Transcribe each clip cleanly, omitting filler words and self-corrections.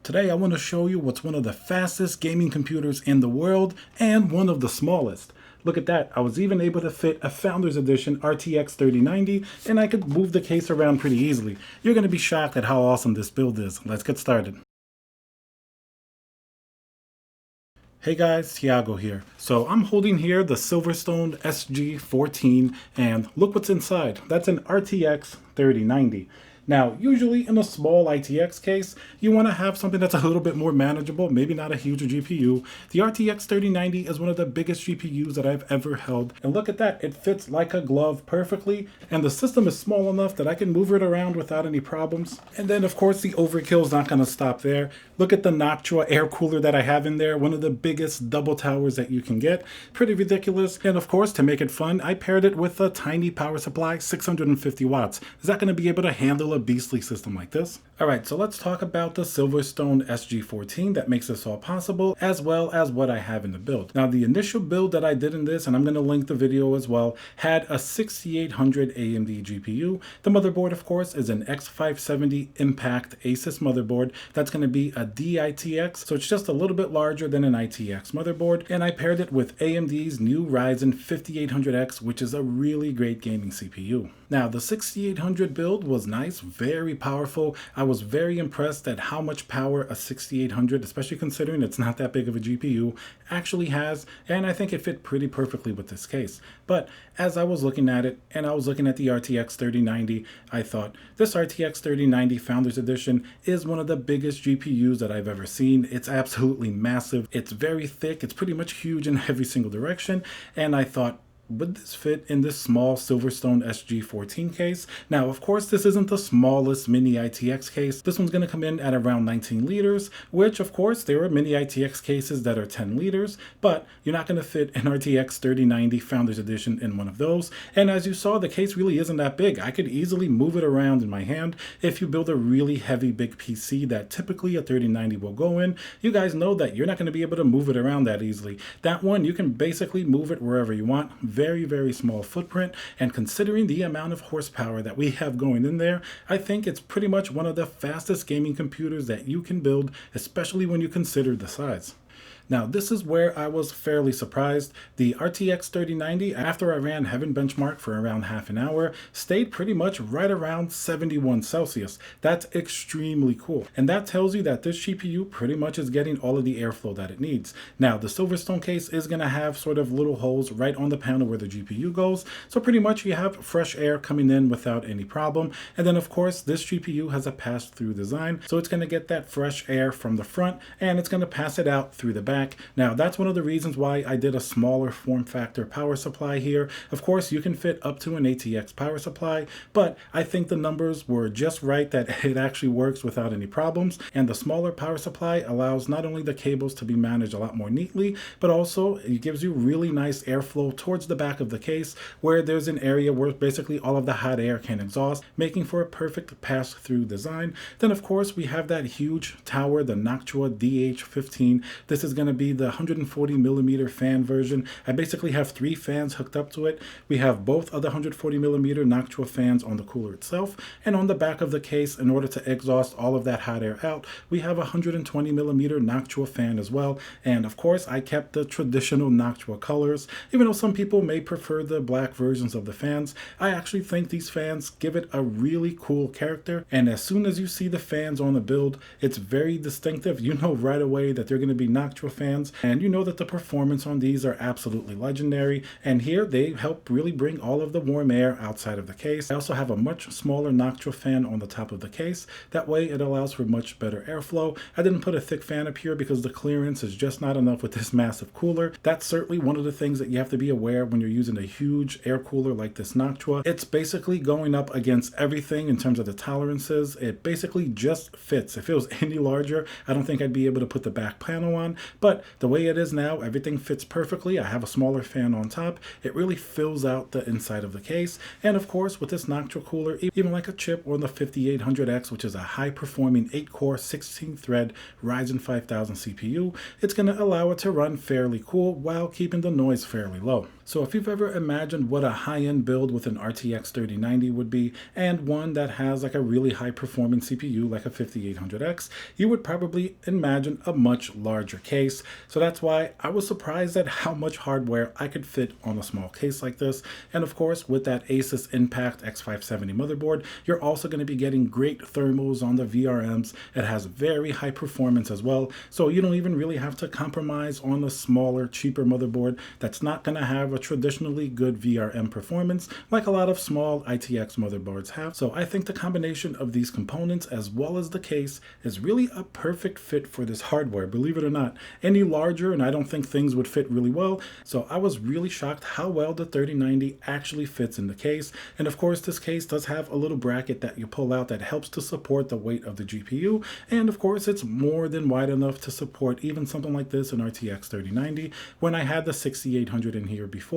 Today I want to show you what's one of the fastest gaming computers in the world and one of the smallest. Look at that, I was even able to fit a Founders Edition RTX 3090 and I could move the case around pretty easily. You're going to be shocked at how awesome this build is. Let's get started. Hey guys, Thiago here. So I'm holding here the Silverstone SG14 and look what's inside. That's an RTX 3090. Now, usually in a small ITX case, you want to have something that's a little bit more manageable, maybe not a huge GPU. The RTX 3090 is one of the biggest GPUs that I've ever held. And look at that, it fits like a glove perfectly. And the system is small enough that I can move it around without any problems. And then of course the overkill is not going to stop there. Look at the Noctua air cooler that I have in there, one of the biggest double towers that you can get. Pretty ridiculous. And of course, to make it fun, I paired it with a tiny power supply, 650 watts. Is that going to be able to handle a beastly system like this? Alright, so let's talk about the Silverstone SG14 that makes this all possible, as well as what I have in the build. Now, the initial build that I did in this, and I'm going to link the video as well, had a 6800 AMD GPU. The motherboard, of course, is an X570 Impact Asus motherboard. That's going to be a D-ITX, so it's just a little bit larger than an ITX motherboard, and I paired it with AMD's new Ryzen 5800X, which is a really great gaming CPU. Now, the 6800 build was nice, very powerful. I was very impressed at how much power a 6800, especially considering it's not that big of a GPU, actually has, and I think it fit pretty perfectly with this case. But as I was looking at it, and I was looking at the RTX 3090, I thought, this RTX 3090 Founders Edition is one of the biggest GPUs that I've ever seen. It's absolutely massive, it's very thick, it's pretty much huge in every single direction, and I thought, would this fit in this small Silverstone SG14 case? Now, of course, this isn't the smallest mini ITX case. This one's going to come in at around 19 liters, which, of course, there are mini ITX cases that are 10 liters, but you're not going to fit an RTX 3090 Founders Edition in one of those. And as you saw, the case really isn't that big. I could easily move it around in my hand. If you build a really heavy, big PC that typically a 3090 will go in, you guys know that you're not going to be able to move it around that easily. That one, you can basically move it wherever you want. Very, very small footprint, and considering the amount of horsepower that we have going in there, I think it's pretty much one of the fastest gaming computers that you can build, especially when you consider the size. Now, this is where I was fairly surprised. The RTX 3090, after I ran Heaven Benchmark for around half an hour, stayed pretty much right around 71 Celsius. That's extremely cool. And that tells you that this GPU pretty much is getting all of the airflow that it needs. Now, the Silverstone case is going to have sort of little holes right on the panel where the GPU goes. So pretty much you have fresh air coming in without any problem. And then, of course, this GPU has a pass-through design. So it's going to get that fresh air from the front, and it's going to pass it out through the back. Now, that's one of the reasons why I did a smaller form factor power supply here. Of course, you can fit up to an ATX power supply, but I think the numbers were just right that it actually works without any problems. And the smaller power supply allows not only the cables to be managed a lot more neatly, but also it gives you really nice airflow towards the back of the case, where there's an area where basically all of the hot air can exhaust, making for a perfect pass-through design. Then, of course, we have that huge tower, the Noctua DH15. This is going to be the 140 millimeter fan version. I basically have 3 fans hooked up to it. We have both of the 140 millimeter Noctua fans on the cooler itself, and on the back of the case, in order to exhaust all of that hot air out, we have a 120 millimeter Noctua fan as well. And of course, I kept the traditional Noctua colors. Even though some people may prefer the black versions of the fans, I actually think these fans give it a really cool character. And as soon as you see the fans on the build, it's very distinctive. You know right away that they're going to be Noctua fans, and you know that the performance on these are absolutely legendary, and here they help really bring all of the warm air outside of the case. I also have a much smaller Noctua fan on the top of the case. That way it allows for much better airflow. I didn't put a thick fan up here because the clearance is just not enough with this massive cooler. That's certainly one of the things that you have to be aware when you're using a huge air cooler like this Noctua. It's basically going up against everything in terms of the tolerances. It basically just fits. If it was any larger, I don't think I'd be able to put the back panel on, but the way it is now, everything fits perfectly. I have a smaller fan on top. It really fills out the inside of the case. And of course, with this Noctua cooler, even like a chip on the 5800X, which is a high-performing 8-core, 16-thread Ryzen 5000 CPU, it's going to allow it to run fairly cool while keeping the noise fairly low. So if you've ever imagined what a high-end build with an RTX 3090 would be, and one that has like a really high-performing CPU like a 5800X, you would probably imagine a much larger case. So that's why I was surprised at how much hardware I could fit on a small case like this. And of course, with that Asus Impact X570 motherboard, you're also going to be getting great thermals on the VRMs. It has very high performance as well, so you don't even really have to compromise on a smaller, cheaper motherboard that's not going to have a traditionally good VRM performance like a lot of small ITX motherboards have. So I think the combination of these components as well as the case is really a perfect fit for this hardware, believe it or not. Any larger and I don't think things would fit really well, so I was really shocked how well the 3090 actually fits in the case. And of course, this case does have a little bracket that you pull out that helps to support the weight of the GPU, and of course it's more than wide enough to support even something like this in RTX 3090. When I had the 6800 in here before,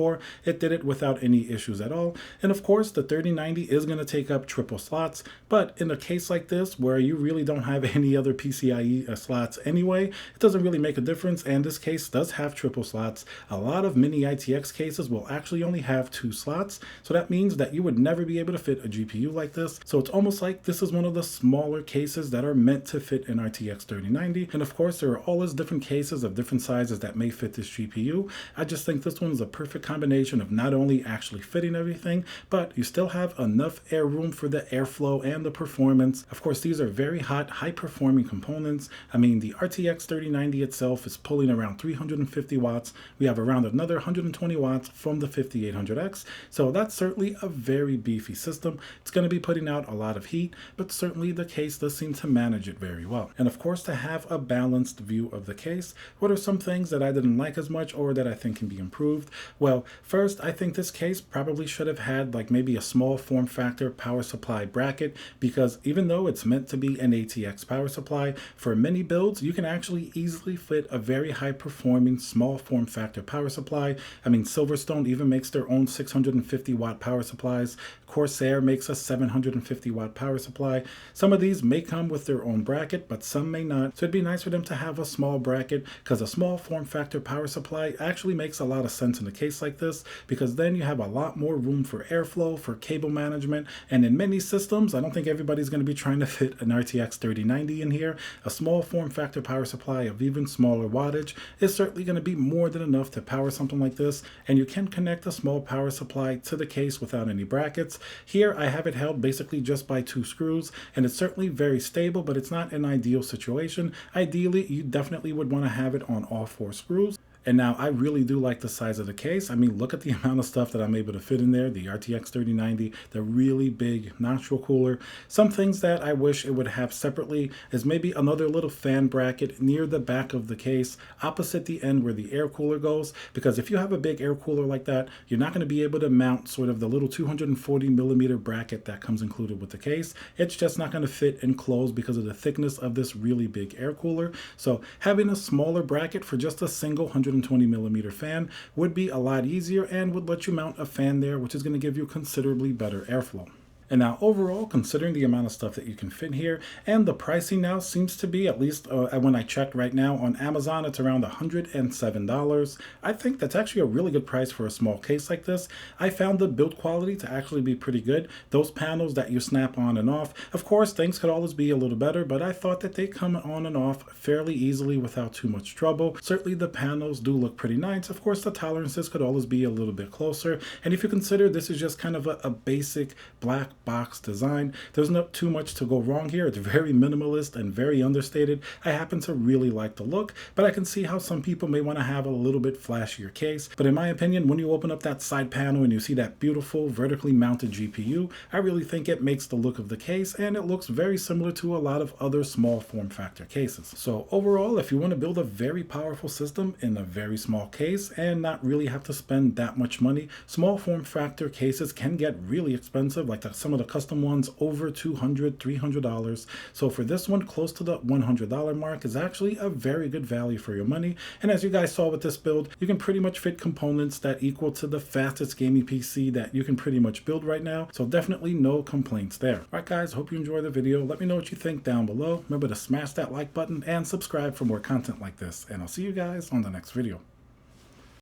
it did it without any issues at all. And of course the 3090 is going to take up triple slots, but in a case like this where you really don't have any other PCIe slots anyway, it doesn't really make a difference, and this case does have triple slots. A lot of mini ITX cases will actually only have 2 slots, so that means that you would never be able to fit a GPU like this. So it's almost like this is one of the smaller cases that are meant to fit an RTX 3090. And of course, there are always different cases of different sizes that may fit this GPU. I just think this one is a perfect combination of not only actually fitting everything, but you still have enough air room for the airflow and the performance. Of course, these are very hot, high performing components. I mean, the RTX 3090 itself is pulling around 350 watts. We have around another 120 watts from the 5800X. So that's certainly a very beefy system. It's going to be putting out a lot of heat, but certainly the case does seem to manage it very well. And of course, to have a balanced view of the case, what are some things that I didn't like as much or that I think can be improved? Well, first, I think this case probably should have had like maybe a small form factor power supply bracket, because even though it's meant to be an ATX power supply, for many builds, you can actually easily fit a very high performing small form factor power supply. I mean, Silverstone even makes their own 650 watt power supplies. Corsair makes a 750 watt power supply. Some of these may come with their own bracket, but some may not. So it'd be nice for them to have a small bracket, because a small form factor power supply actually makes a lot of sense in a case like this, because then you have a lot more room for airflow, for cable management, and in many systems, I don't think everybody's going to be trying to fit an RTX 3090 in here. A small form factor power supply of even smaller wattage is certainly going to be more than enough to power something like this, and you can connect a small power supply to the case without any brackets. Here I have it held basically just by 2 screws, and it's certainly very stable, but it's not an ideal situation. Ideally, you definitely would want to have it on all 4 screws. And now I really do like the size of the case. I mean, look at the amount of stuff that I'm able to fit in there. The RTX 3090, the really big Noctua cooler. Some things that I wish it would have separately is maybe another little fan bracket near the back of the case, opposite the end where the air cooler goes. Because if you have a big air cooler like that, you're not going to be able to mount sort of the little 240 millimeter bracket that comes included with the case. It's just not going to fit and close because of the thickness of this really big air cooler. So having a smaller bracket for just a single 120 millimeter fan would be a lot easier and would let you mount a fan there, which is going to give you considerably better airflow. And now overall, considering the amount of stuff that you can fit here, and the pricing now seems to be, at least when I checked right now on Amazon, it's around $107. I think that's actually a really good price for a small case like this. I found the build quality to actually be pretty good. Those panels that you snap on and off, of course, things could always be a little better, but I thought that they come on and off fairly easily without too much trouble. Certainly the panels do look pretty nice. Of course, the tolerances could always be a little bit closer. And if you consider this is just kind of a basic black box design, there's not too much to go wrong here. It's very minimalist and very understated. I happen to really like the look, but I can see how some people may want to have a little bit flashier case. But in my opinion, when you open up that side panel and you see that beautiful vertically mounted GPU, I really think it makes the look of the case, and it looks very similar to a lot of other small form factor cases. So overall, if you want to build a very powerful system in a very small case and not really have to spend that much money, small form factor cases can get really expensive, like some of the custom ones over $200, $300. So for this one, close to the $100 mark is actually a very good value for your money. And as you guys saw with this build, you can pretty much fit components that equal to the fastest gaming PC that you can pretty much build right now. So definitely no complaints there. All right, guys, hope you enjoyed the video. Let me know what you think down below. Remember to smash that like button and subscribe for more content like this. And I'll see you guys on the next video.